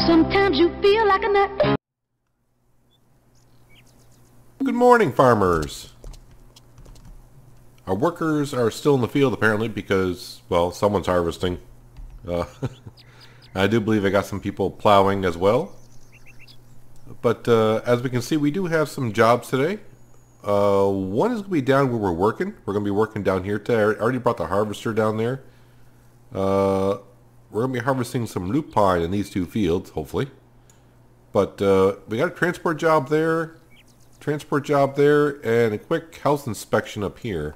Sometimes you feel like a nut. Good morning, farmers. Our workers are still in the field apparently because, well, someone's harvesting. I do believe I got some people plowing as well. But as we can see, we do have some jobs today. One is going to be down where we're working. We're going to be working down here today. I already brought the harvester down there. We're going to be harvesting some lupine in these two fields, hopefully. But we got a transport job there, and a quick house inspection up here.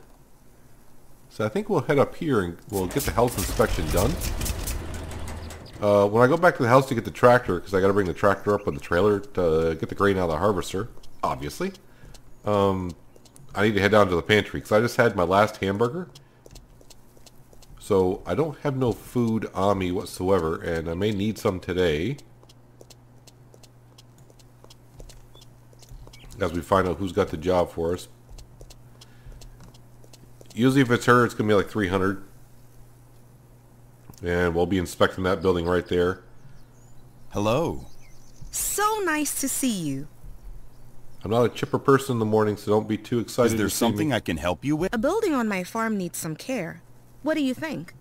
So I think we'll head up here and we'll get the house inspection done. When I go back to the house to get the tractor, because I got to bring the tractor up with the trailer to get the grain out of the harvester, obviously. I need to head down to the pantry because I just had my last hamburger. So I don't have no food on me whatsoever, and I may need some today. As we find out who's got the job for us. Usually if it's her, it's going to be like 300. And we'll be inspecting that building right there. Hello. So nice to see you. I'm not a chipper person in the morning, so don't be too excited. Is there something I can help you with? A building on my farm needs some care. What do you think?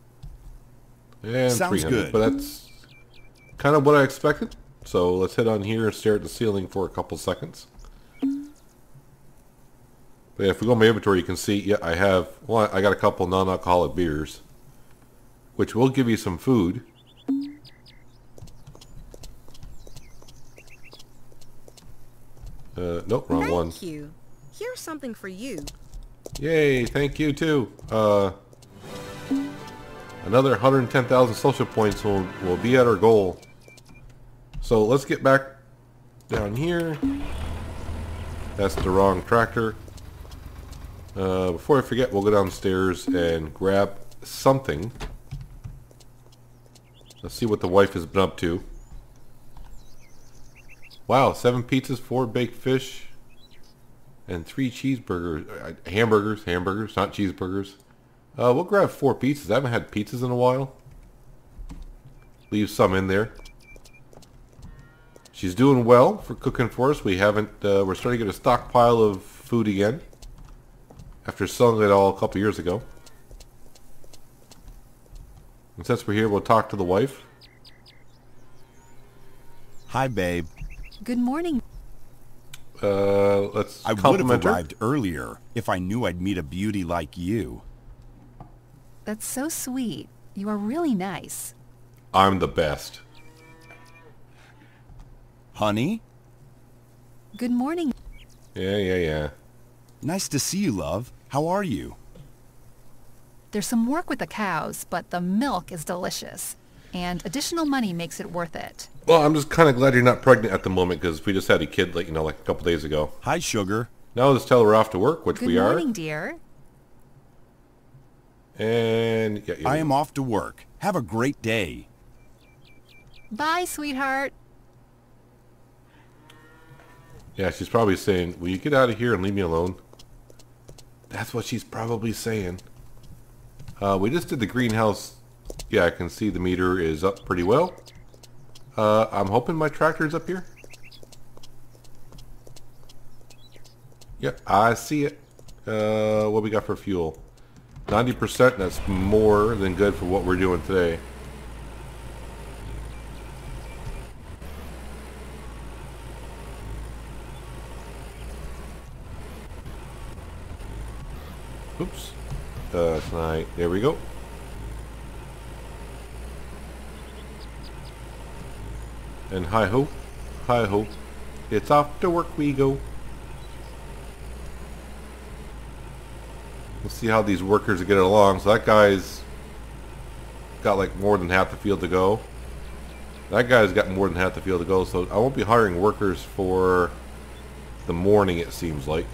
And Sounds 300, good. but that's kind of what I expected. So let's head on here and stare at the ceiling for a couple seconds. But yeah, if we go in my inventory, you can see, yeah, I got a couple non-alcoholic beers, which will give you some food. Nope, wrong one. Thank you. Here's something for you. Yay, thank you too. Another 110,000 social points will be at our goal. So let's get back down here. That's the wrong tractor. Before I forget, we'll go downstairs and grab something. Let's see what the wife has been up to. Wow, 7 pizzas, 4 baked fish, and 3 cheeseburgers. Hamburgers, not cheeseburgers. We'll grab 4 pizzas. I haven't had pizzas in a while. Leave some in there. She's doing well for cooking for us. We're starting to get a stockpile of food again. After selling it all a couple years ago. And since we're here, we'll talk to the wife. Hi, babe. Good morning. Let's I would have compliment her. arrived earlier if I knew I'd meet a beauty like you. That's so sweet. You are really nice. I'm the best. Honey? Good morning. Yeah. Nice to see you, love. How are you? There's some work with the cows, but the milk is delicious. And additional money makes it worth it. Well, I'm just kind of glad you're not pregnant at the moment because we just had a kid, like a couple days ago. Hi, sugar. Now let's tell her off to work, which we are. Good morning, dear. And yeah, I am off to work. Have a great day. Bye, sweetheart. Yeah, she's probably saying, "Will you get out of here and leave me alone?" That's what she's probably saying. We just did the greenhouse. Yeah, I can see the meter is up pretty well. I'm hoping my tractor's up here. Yep, I see it. What we got for fuel? 90%, that's more than good for what we're doing today. Oops. Tonight. There we go. And hi-ho, hi-ho. It's off to work we go. Let's see how these workers get along. So that guy's got like more than half the field to go. That guy's got more than half the field to go. So I won't be hiring workers for the morning, it seems like.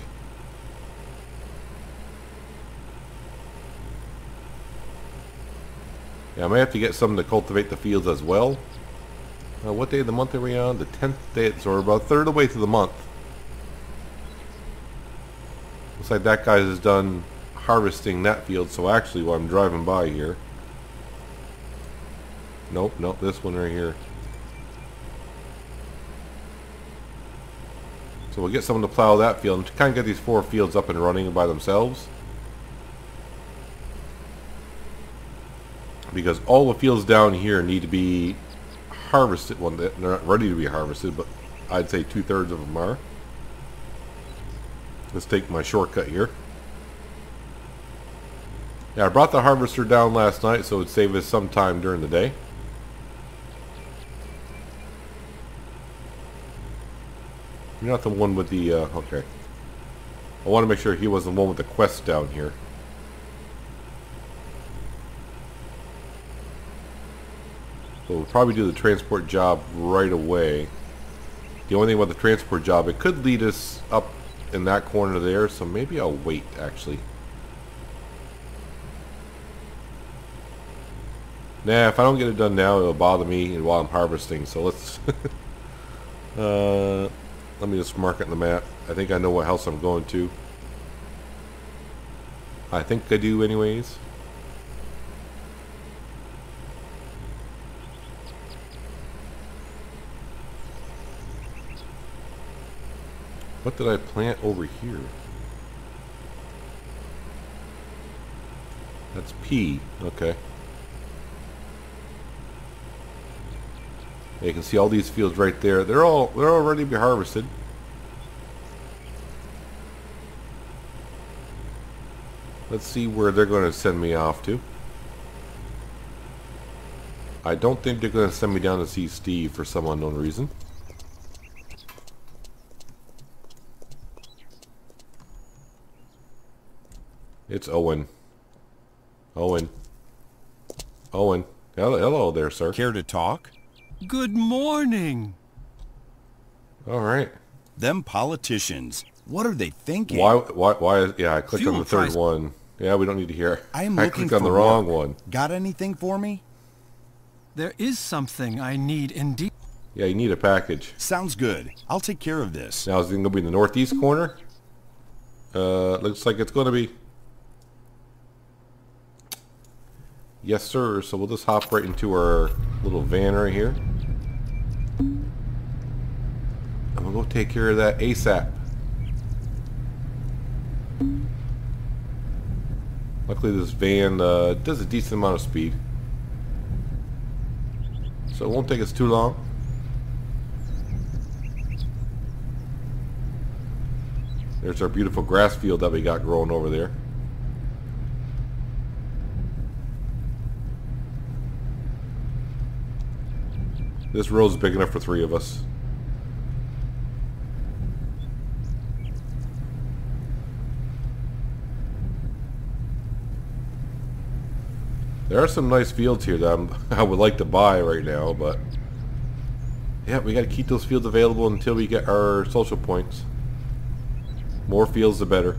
Yeah, I may have to get some to cultivate the fields as well. What day of the month are we on? The 10th day, so we're about a third of the way through the month. Looks like that guy is done harvesting that field, so actually while I'm driving by here. Nope, this one right here. So we'll get someone to plow that field and kind of get these 4 fields up and running by themselves. Because all the fields down here need to be harvested. Well, they're not ready to be harvested, but I'd say 2/3 of them are. Let's take my shortcut here. Yeah, I brought the harvester down last night so it would save us some time during the day. You're not the one with the, okay. I want to make sure he wasn't the one with the quest down here. So we'll probably do the transport job right away. The only thing about the transport job, it could lead us up in that corner there, so maybe I'll wait, actually. Nah, if I don't get it done now, it'll bother me while I'm harvesting, so let's... let me just mark it on the map. I think I know what house I'm going to. I think I do anyways. What did I plant over here? That's pea. Okay. You can see all these fields right there. They're all ready to be harvested. Let's see where they're going to send me off to. I don't think they're going to send me down to see Steve for some unknown reason. It's Owen. Owen. Owen. Hello there, sir. Care to talk? Good morning. All right. Them politicians. What are they thinking? Why? Yeah, I clicked on Fuel the third price. one. Yeah, we don't need to hear. I am I looking clicked on for the wrong work. one. Got anything for me? There is something I need indeed. Yeah, you need a package. Sounds good. I'll take care of this. Now, is it going to be in the northeast corner? Looks like it's going to be. Yes, sir. So we'll just hop right into our little van right here. And we'll go take care of that ASAP. Luckily this van does a decent amount of speed. So it won't take us too long. There's our beautiful grass field that we got growing over there. This road's big enough for 3 of us. There are some nice fields here that I would like to buy right now, but yeah, we got to keep those fields available until we get our social points. More fields, the better.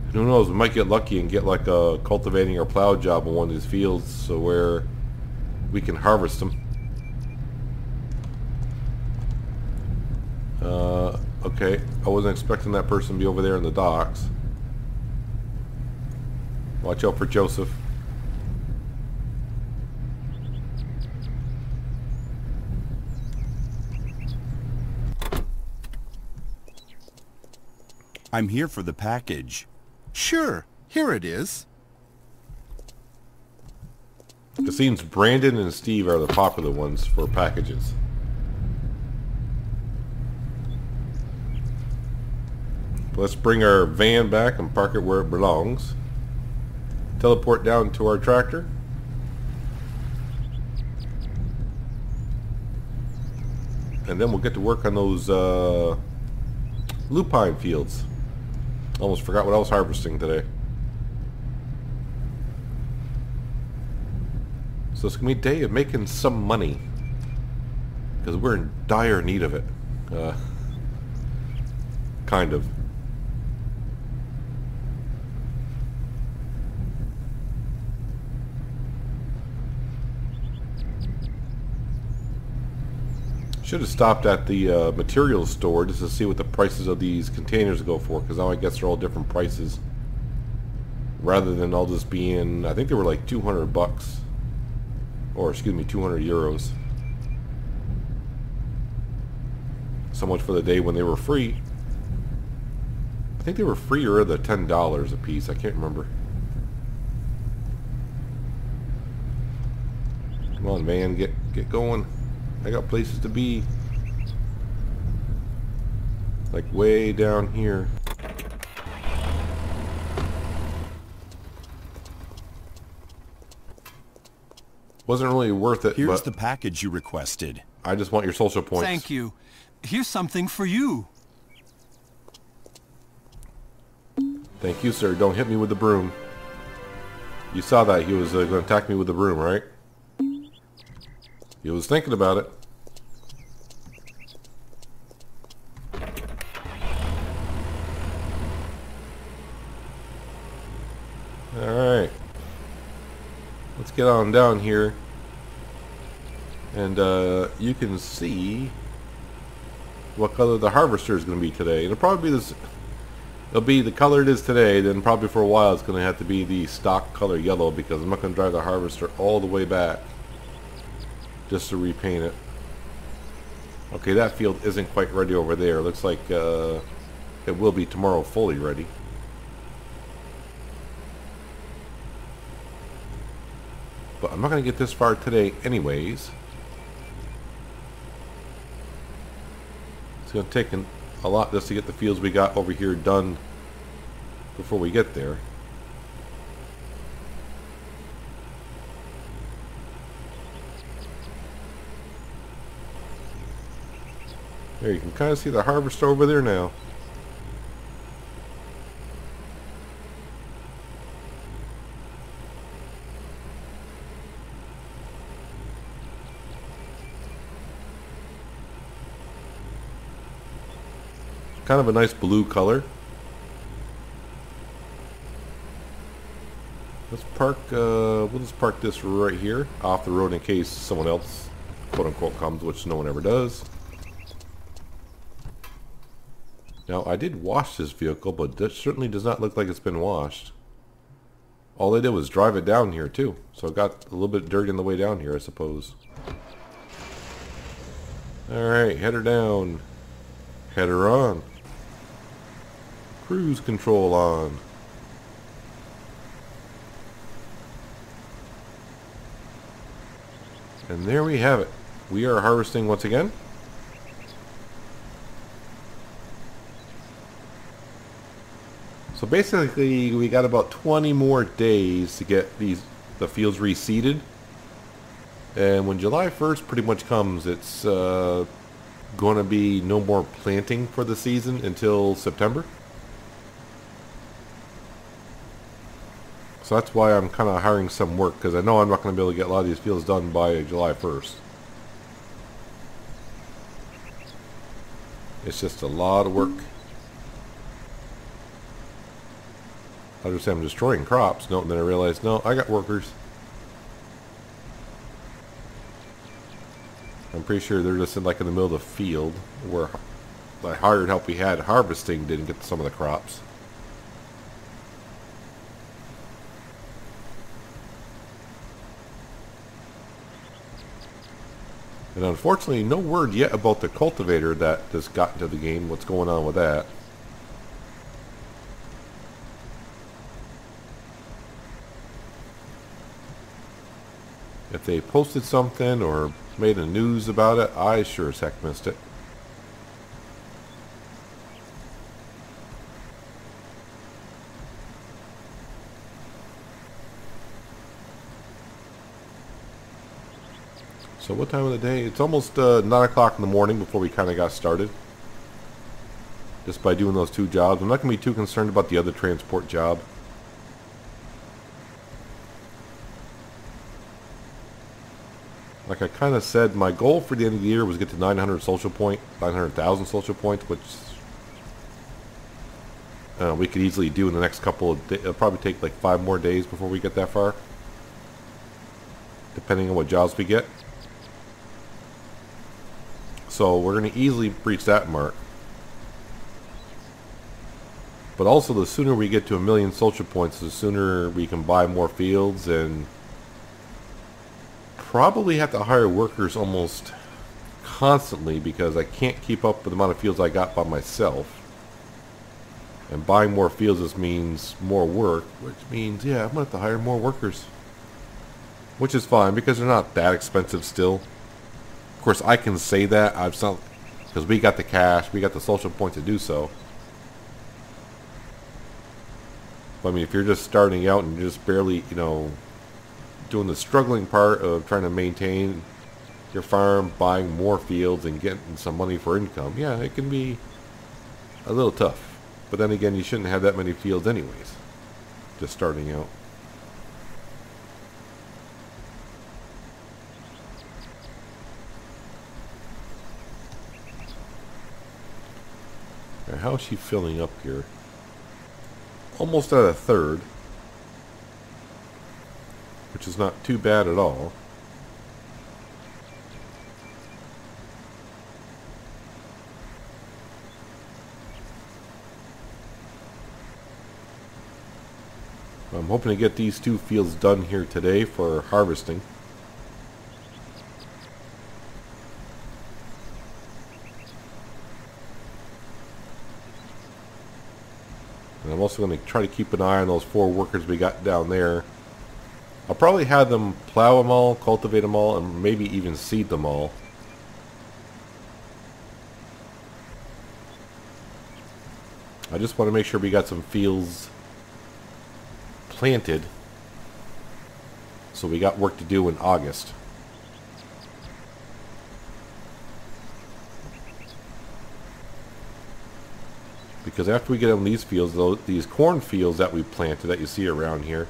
And who knows, we might get lucky and get like a cultivating or plow job on one of these fields, so where we can harvest them. Okay, I wasn't expecting that person to be over there in the docks. Watch out for Joseph. I'm here for the package. Sure, here it is. It seems Brandon and Steve are the popular ones for packages. Let's bring our van back and park it where it belongs. Teleport down to our tractor. And then we'll get to work on those lupine fields. Almost forgot what I was harvesting today. So it's going to be a day of making some money. Because we're in dire need of it. Kind of. Should have stopped at the materials store just to see what the prices of these containers go for, because now I guess they're all different prices. Rather than all just being, I think they were like 200 bucks. Or excuse me, 200 euros. so much for the day when they were free. I think they were free or the $10 a piece. I can't remember. Come on, man, get going. I got places to be. Like way down here. Wasn't really worth it. Here's but the package you requested. I just want your social points. Thank you. Here's something for you. Thank you, sir. Don't hit me with the broom. You saw that he was going to attack me with the broom, right? He was thinking about it. Alright. Let's get on down here. And you can see what color the harvester is going to be today. It'll probably be this. It'll be the color it is today. Then probably for a while it's going to have to be the stock color yellow, because I'm not going to drive the harvester all the way back just to repaint it. Okay, that field isn't quite ready over there. Looks like it will be tomorrow fully ready. But I'm not going to get this far today anyways. It's going to take a lot just to get the fields we got over here done before we get there. There, you can kind of see the harvester over there now. Kind of a nice blue color. Let's park, we'll just park this right here off the road in case someone else, quote unquote, comes, which no one ever does. Now, I did wash this vehicle, but it certainly does not look like it's been washed. All they did was drive it down here too, so it got a little bit dirty on the way down here, I suppose. Alright, header down. Header on. Cruise control on. And there we have it. We are harvesting once again. So basically we got about 20 more days to get the fields reseeded. And when July 1st pretty much comes, it's going to be no more planting for the season until September. So that's why I'm kind of hiring some work, because I know I'm not going to be able to get a lot of these fields done by July 1st. It's just a lot of work. I just say I'm destroying crops. No, and then I realized, no, I got workers. I'm pretty sure they're just in the middle of the field where the hired help we had harvesting didn't get some of the crops. And unfortunately, no word yet about the cultivator that just got into the game. What's going on with that? If they posted something or made a news about it, I sure as heck missed it. So what time of the day? It's almost 9 o'clock in the morning before we kind of got started. Just by doing those two jobs. I'm not going to be too concerned about the other transport job. Like I kind of said, my goal for the end of the year was to get to 900,000 social points, which we could easily do in the next couple of days. It'll probably take like 5 more days before we get that far, depending on what jobs we get. So we're going to easily reach that mark. But also, the sooner we get to 1 million social points, the sooner we can buy more fields and probably have to hire workers almost constantly because I can't keep up with the amount of fields I got by myself. And buying more fields just means more work, which means, yeah, I'm going to have to hire more workers. Which is fine because they're not that expensive still. Of course, I can say that. Because we got the cash, we got the social points to do so. But I mean, if you're just starting out and you're just barely, doing the struggling part of trying to maintain your farm, buying more fields and getting some money for income, yeah, it can be a little tough. But then again, you shouldn't have that many fields anyways, just starting out. Now, how is she filling up here? Almost at a third, which is not too bad at all. I'm hoping to get these 2 fields done here today for harvesting. And I'm also going to try to keep an eye on those 4 workers we got down there. I'll probably have them plow them all, cultivate them all, and maybe even seed them all. I just want to make sure we got some fields planted, so we got work to do in August. Because after we get on these fields, these corn fields that we planted that you see around here,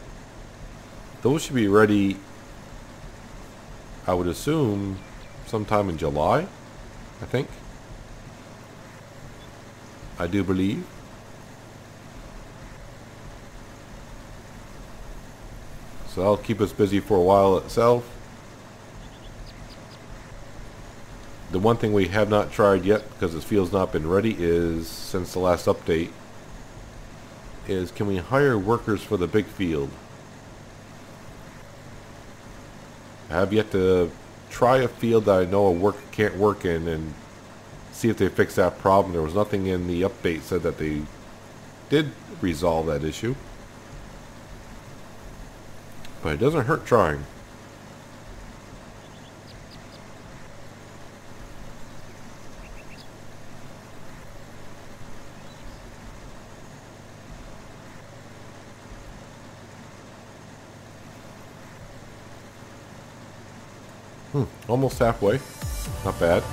those should be ready, I would assume, sometime in July, I think. I do believe. So that'll keep us busy for a while itself. The one thing we have not tried yet, because this field's not been ready, is, since the last update, is can we hire workers for the big field? I have yet to try a field that I know a worker can't work in and see if they fix that problem. There was nothing in the update said that they did resolve that issue. But it doesn't hurt trying. Almost halfway. Not bad.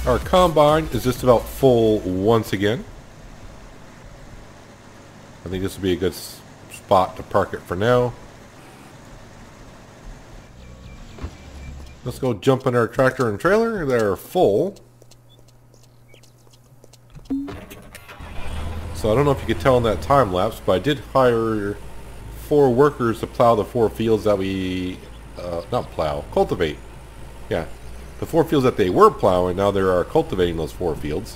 Our combine is just about full once again. I think this would be a good spot to park it for now. Let's go jump in our tractor and trailer. They're full. So I don't know if you could tell in that time lapse, but I did hire 4 workers to plow the 4 fields that we, not plow, cultivate. Yeah, the 4 fields that they were plowing, now they are cultivating those 4 fields.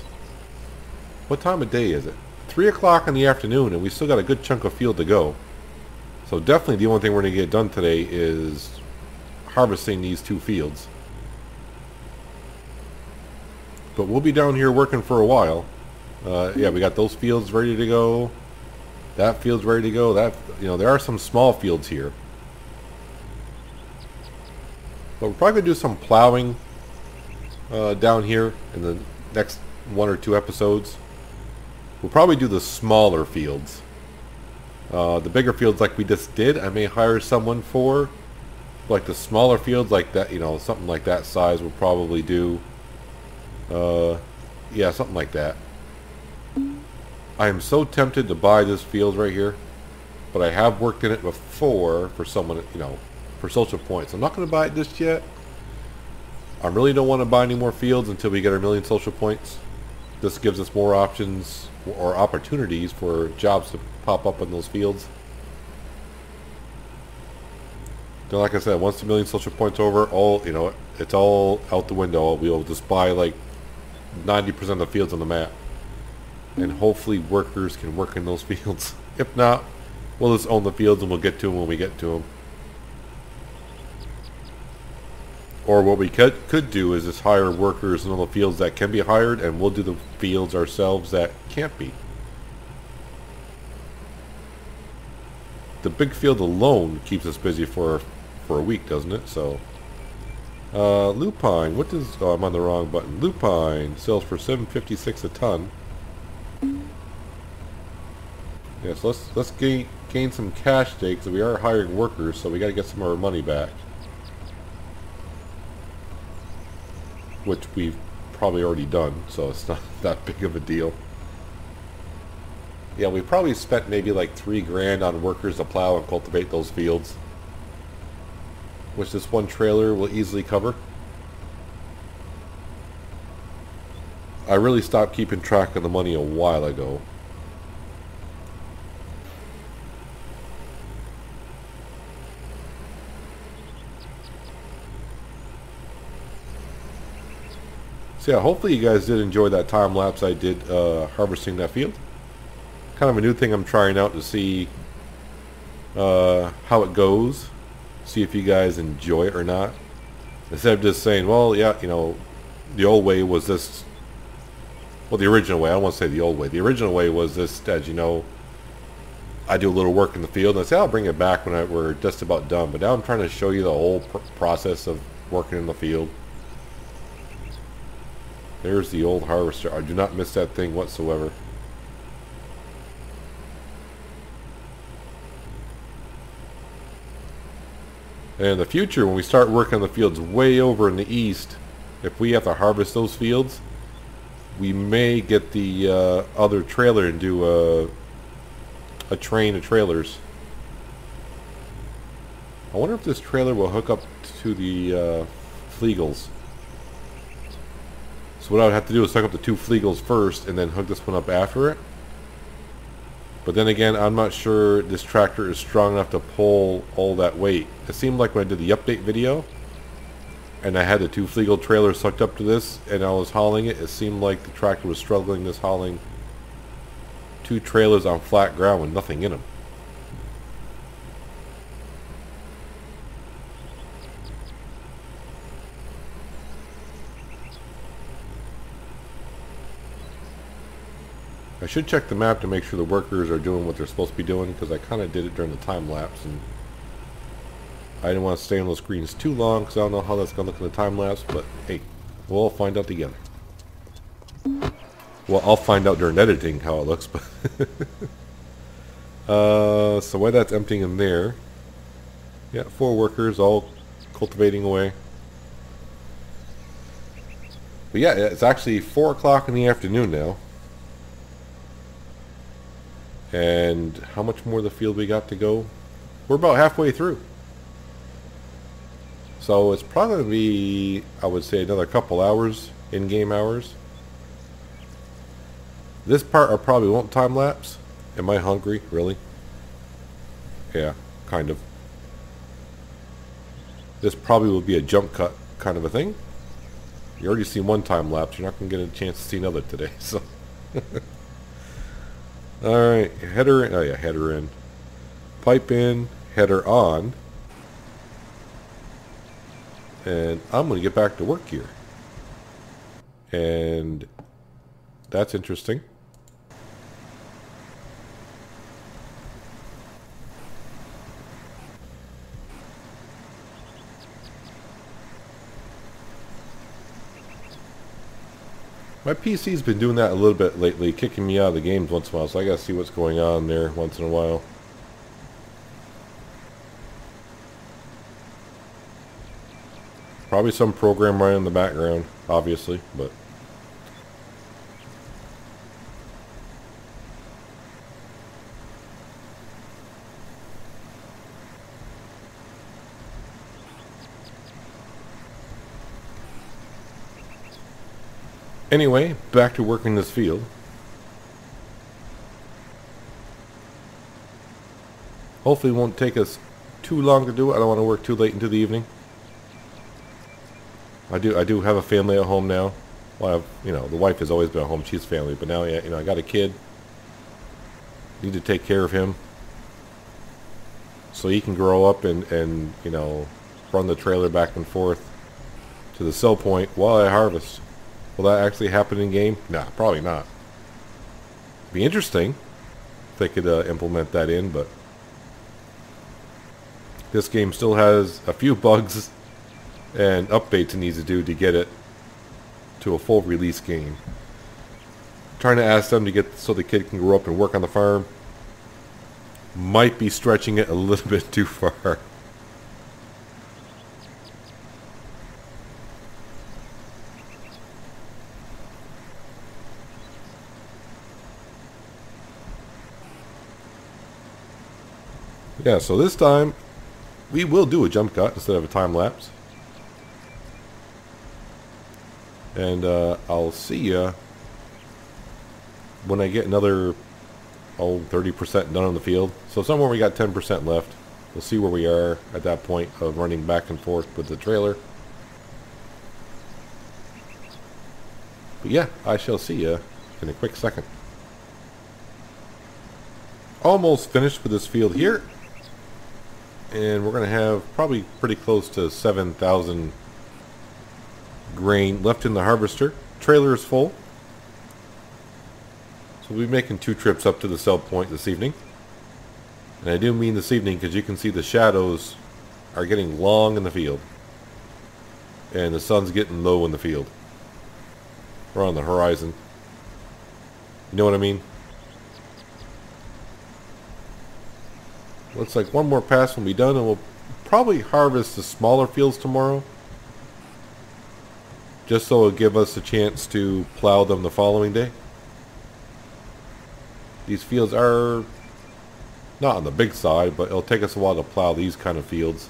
What time of day is it? 3 o'clock in the afternoon, and we still got a good chunk of field to go. So definitely the only thing we're going to get done today is harvesting these 2 fields. But we'll be down here working for a while. Yeah, we got those fields ready to go. That field's ready to go. That, you know, there are some small fields here. But we're probably going to do some plowing down here in the next 1 or 2 episodes. We'll probably do the smaller fields. The bigger fields like we just did, I may hire someone for. Like the smaller fields like that, you know, something like that size we'll probably do. Yeah, something like that. I am so tempted to buy this field right here, but I have worked in it before for someone, you know, for social points. I'm not going to buy it just yet. I really don't want to buy any more fields until we get our 1,000,000 social points. This gives us more options or opportunities for jobs to pop up in those fields. Then, like I said, once the 1,000,000 social points over, all, you know, it's all out the window. We'll just buy like 90% of the fields on the map. And hopefully workers can work in those fields. If not, we'll just own the fields and we'll get to them when we get to them. Or what we could do is just hire workers in all the fields that can be hired, and we'll do the fields ourselves that can't be. The big field alone keeps us busy for a week, doesn't it? So, lupine. What does? Oh, I'm on the wrong button. Lupine sells for $7.56 a ton. Yes, let's gain some cash today because we are hiring workers, so we got to get some of our money back, which we've probably already done, so it's not that big of a deal. Yeah, we probably spent maybe like $3 grand on workers to plow and cultivate those fields, which this one trailer will easily cover. I really stopped keeping track of the money a while ago. So yeah, hopefully you guys did enjoy that time lapse I did harvesting that field. Kind of a new thing I'm trying out to see how it goes. See if you guys enjoy it or not. Instead of just saying, well, yeah, you know, the old way was this. Well, the original way. I don't want to say the old way. The original way was this, as you know, I do a little work in the field, and I say I'll bring it back when we're just about done. But now I'm trying to show you the whole process of working in the field. There's the old harvester. I do not miss that thing whatsoever. And in the future, when we start working on the fields way over in the east, if we have to harvest those fields, we may get the other trailer and do a train of trailers. I wonder if this trailer will hook up to the Flegels. So what I would have to do is hook up the 2 Flegels first and then hook this one up after it. But then again, I'm not sure this tractor is strong enough to pull all that weight. It seemed like when I did the update video and I had the 2 Flegel trailers hooked up to this and I was hauling it, it seemed like the tractor was struggling just hauling 2 trailers on flat ground with nothing in them. I should check the map to make sure the workers are doing what they're supposed to be doing, because I kind of did it during the time lapse and I didn't want to stay on those screens too long because I don't know how that's going to look in the time lapse, but hey, we'll all find out together. Well, I'll find out during editing how it looks, but so while that's emptying in there, yeah, 4 workers all cultivating away. But yeah, it's actually 4 o'clock in the afternoon now. And how much more of the field we got to go? We're about halfway through. So it's probably going to be, I would say, another couple hours, in-game hours. This part I probably won't time-lapse. Am I hungry? Really? Yeah, kind of. This probably will be a jump cut kind of a thing. You already seen one time-lapse. You're not going to get a chance to see another today, so... Alright, header in. Oh yeah, header in. Pipe in, header on. And I'm going to get back to work here. And that's interesting. My PC's been doing that a little bit lately, kicking me out of the games once in a while, so I gotta see what's going on there once in a while. Probably some program running in the background, obviously, but... Anyway, back to working this field. Hopefully it won't take us too long to do it. I don't want to work too late into the evening. I do have a family at home now. Well, the wife has always been at home. She's family, but now, yeah, I got a kid. Need to take care of him so he can grow up and run the trailer back and forth to the sell point while I harvest. Will that actually happen in game? Nah, probably not. It'd be interesting if they could implement that in, but this game still has a few bugs and updates it needs to do to get it to a full release game. Trying to ask them to get so the kid can grow up and work on the farm might be stretching it a little bit too far. Yeah, so this time we will do a jump cut instead of a time lapse. And I'll see ya when I get another 30% done on the field. So somewhere we got 10% left. We'll see where we are at that point of running back and forth with the trailer. But yeah, I shall see ya in a quick second. Almost finished with this field here. And we're going to have probably pretty close to 7,000 grain left in the harvester. Trailer is full. So we'll be making 2 trips up to the sell point this evening. And I do mean this evening because you can see the shadows are getting long in the field. And the sun's getting low in the field. We're on the horizon. You know what I mean? Looks like one more pass will be done and we'll probably harvest the smaller fields tomorrow. Just so it'll give us a chance to plow them the following day. These fields are not on the big side, but it'll take us a while to plow these kind of fields.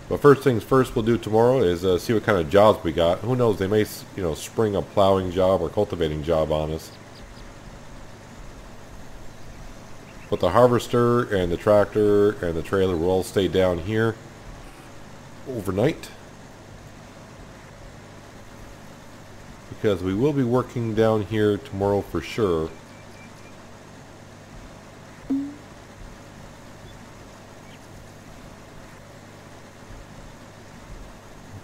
But first things first we'll do tomorrow is see what kind of jobs we got. Who knows, they may spring a plowing job or cultivating job on us. But the harvester and the tractor and the trailer will all stay down here overnight. Because we will be working down here tomorrow for sure.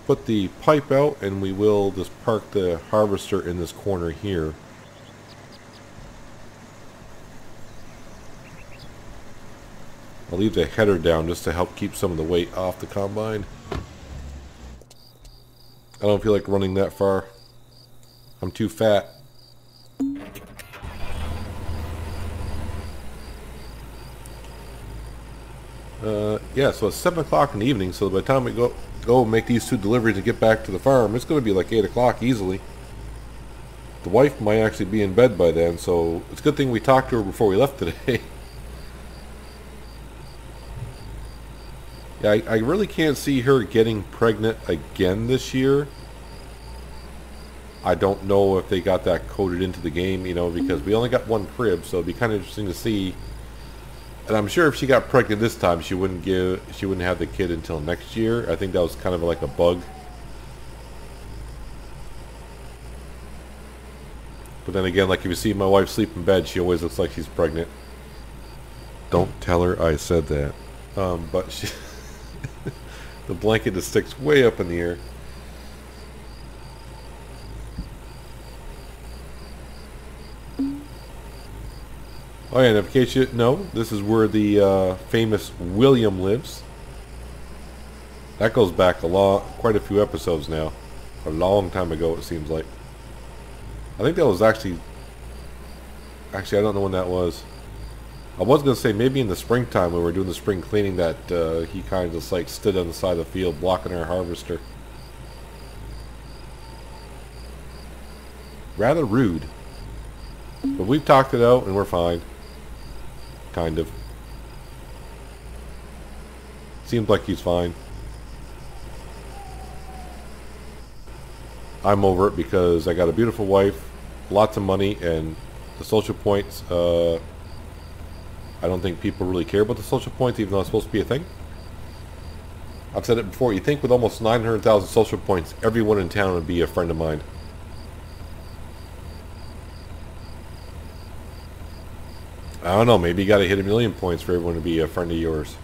Put the pipe out and we will just park the harvester in this corner here. I'll leave the header down just to help keep some of the weight off the combine. I don't feel like running that far. I'm too fat. Yeah, so it's 7 o'clock in the evening, so by the time we go make these 2 deliveries and get back to the farm, it's going to be like 8 o'clock easily. The wife might actually be in bed by then, so it's a good thing we talked to her before we left today. Yeah, I really can't see her getting pregnant again this year. I don't know if they got that coded into the game, you know, because we only got 1 crib, so it'd be kind of interesting to see. And I'm sure if she got pregnant this time, she wouldn't have the kid until next year. I think that was kind of like a bug. But then again, like if you see my wife sleep in bed, she always looks like she's pregnant. Don't tell her I said that. But she the blanket just sticks way up in the air. Oh yeah, and in case you know, this is where the famous William lives. That goes back quite a few episodes now. A long time ago, it seems like. I think that was actually, I don't know when that was. I was going to say maybe in the springtime when we were doing the spring cleaning that he kind of just like stood on the side of the field blocking our harvester. Rather rude. But we've talked it out and we're fine. Kind of. Seems like he's fine. I'm over it because I got a beautiful wife, lots of money, and the social points, I don't think people really care about the social points, even though it's supposed to be a thing. I've said it before, you think with almost 900,000 social points, everyone in town would be a friend of mine. I don't know, maybe you gotta hit 1,000,000 points for everyone to be a friend of yours.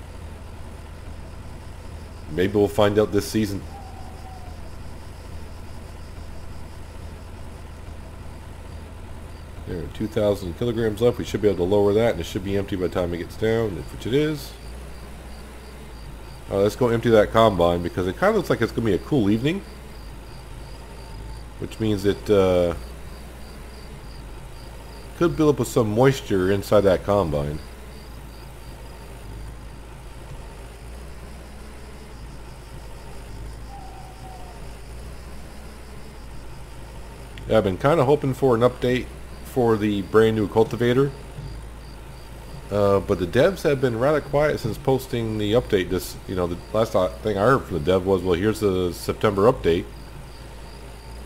Maybe we'll find out this season. There, 2,000 kilograms left. We should be able to lower that, and it should be empty by the time it gets down, which it is. Let's go empty that combine, because it kind of looks like it's going to be a cool evening. Which means it could build up with some moisture inside that combine. Yeah, I've been kind of hoping for an update for the brand new cultivator, but the devs have been rather quiet since posting the update. This, you know, the last thing I heard from the dev was, well, here's the September update,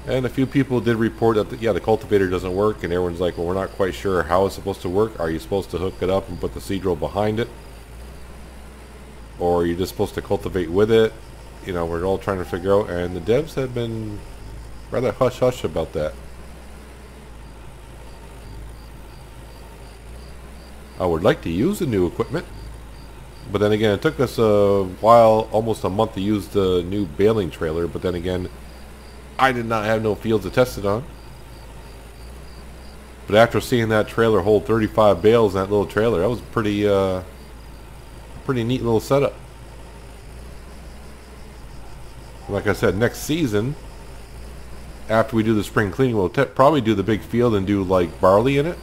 and a few people did report that the cultivator doesn't work, and everyone's like, well, we're not quite sure how it's supposed to work. Are you supposed to hook it up and put the seed row behind it, or are you just supposed to cultivate with it? You know, we're all trying to figure out, and the devs have been rather hush-hush about that. I would like to use the new equipment, but then again, it took us a while, almost a month, to use the new baling trailer, but then again, I did not have no fields to test it on. But after seeing that trailer hold 35 bales in that little trailer, that was a pretty neat little setup. Like I said, next season, after we do the spring cleaning, we'll probably do the big field and do like barley in it.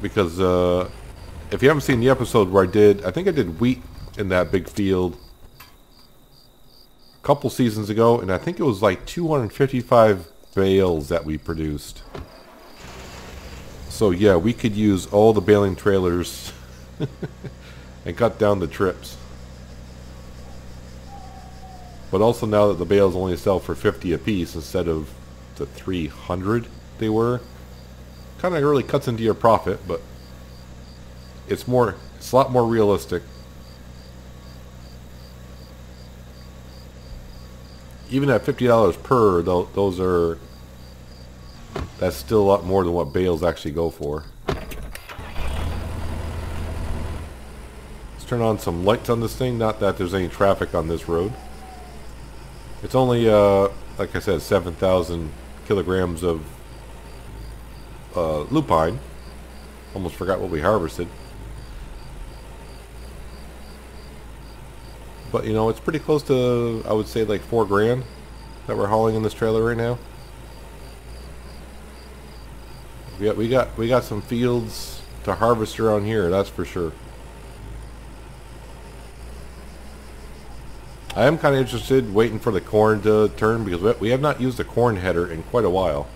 Because if you haven't seen the episode where I think I did wheat in that big field a couple seasons ago, and I think it was like 255 bales that we produced. So yeah, we could use all the baling trailers and cut down the trips. But also now that the bales only sell for 50 a piece instead of the 300 they were, kind of really cuts into your profit, but it's a lot more realistic. Even at $50 per, that's still a lot more than what bales actually go for. Let's turn on some lights on this thing. Not that there's any traffic on this road. It's only, like I said, 7,000 kilograms of lupine. Almost forgot what we harvested. But you know, it's pretty close to, I would say, like $4 grand that we're hauling in this trailer right now. We got some fields to harvest around here, that's for sure. I am kind of interested waiting for the corn to turn because we have not used a corn header in quite a while.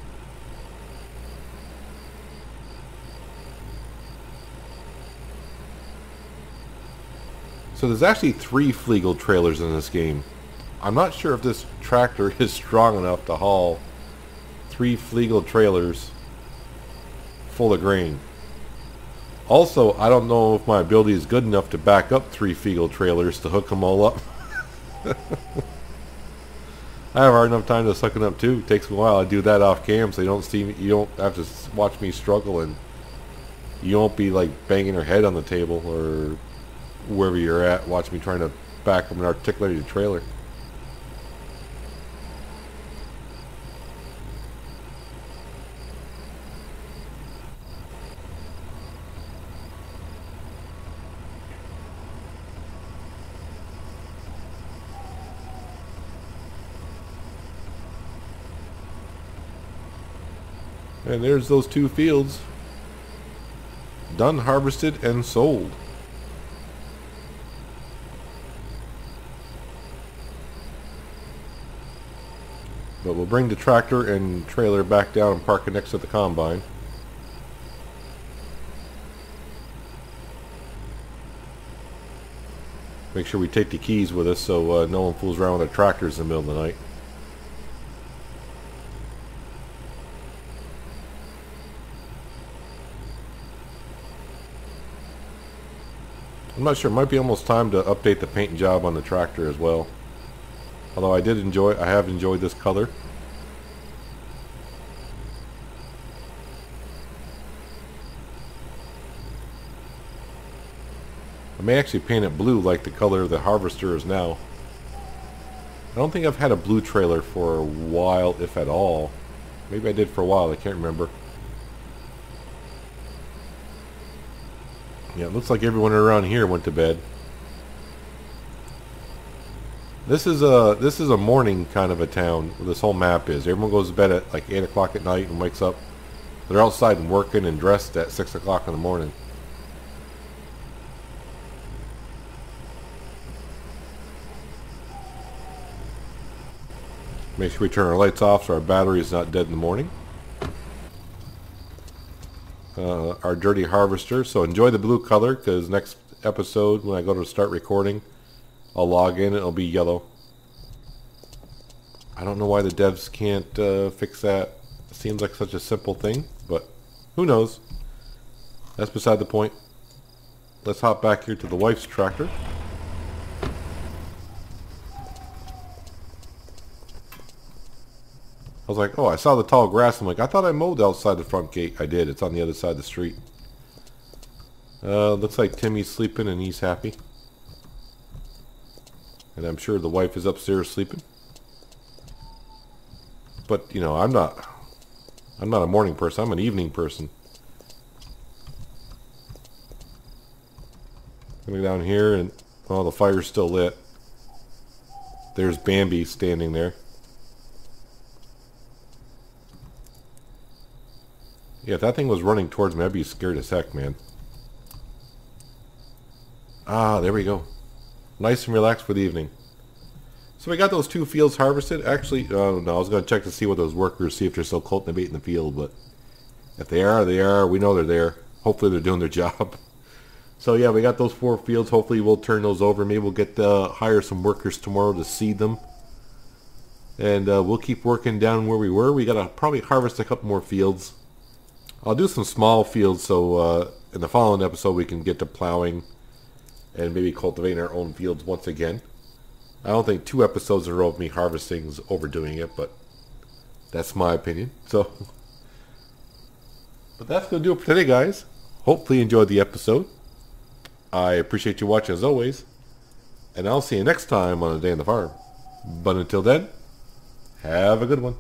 So there's actually 3 Flegel trailers in this game. I'm not sure if this tractor is strong enough to haul 3 Flegel trailers full of grain. Also, I don't know if my ability is good enough to back up 3 Flegel trailers to hook them all up. I have a hard enough time to suck it up too. It takes a while. I do that off cam so you don't see me, you don't have to watch me struggle, and you won't be like banging your head on the table or wherever you're at. Watch me trying to back up an articulated trailer. And there's those 2 fields done, harvested, and sold. But we'll bring the tractor and trailer back down and park it next to the combine. Make sure we take the keys with us so no one fools around with our tractors in the middle of the night. I'm not sure, it might be almost time to update the paint job on the tractor as well. Although I have enjoyed this color. I may actually paint it blue like the color the harvester is now. I don't think I've had a blue trailer for a while, if at all. Maybe I did for a while, I can't remember. Yeah, it looks like everyone around here went to bed. This is a morning kind of a town. This whole map is. Everyone goes to bed at like 8 o'clock at night and wakes up. They're outside and working and dressed at 6 o'clock in the morning. Make sure we turn our lights off so our battery is not dead in the morning. Our dirty harvester. So enjoy the blue color, because next episode when I go to start recording, I'll log in, it'll be yellow. I don't know why the devs can't fix that. It seems like such a simple thing, but who knows. That's beside the point. Let's hop back here to the wife's tractor. I was like, oh, I saw the tall grass. I'm like, I thought I mowed outside the front gate. I did. It's on the other side of the street. Looks like Timmy's sleeping and he's happy. And I'm sure the wife is upstairs sleeping. But, you know, I'm not a morning person. I'm an evening person. Coming down here and, oh, the fire's still lit. There's Bambi standing there. Yeah, if that thing was running towards me, I'd be scared as heck, man. Ah, there we go. Nice and relaxed for the evening. So we got those 2 fields harvested. Actually, no, I was going to check to see what those workers, see if they're still cultivating the field, but if they are, they are. We know they're there. Hopefully they're doing their job. So yeah, we got those 4 fields. Hopefully we'll turn those over. Maybe we'll get hire some workers tomorrow to seed them. And we'll keep working down where we were. We got to probably harvest a couple more fields. I'll do some small fields so in the following episode we can get to plowing and maybe cultivating our own fields once again. I don't think 2 episodes in a row of me harvesting is overdoing it, but that's my opinion. So, but that's going to do it for today, guys. Hopefully you enjoyed the episode. I appreciate you watching as always, and I'll see you next time on A Day on the Farm. But until then, have a good one.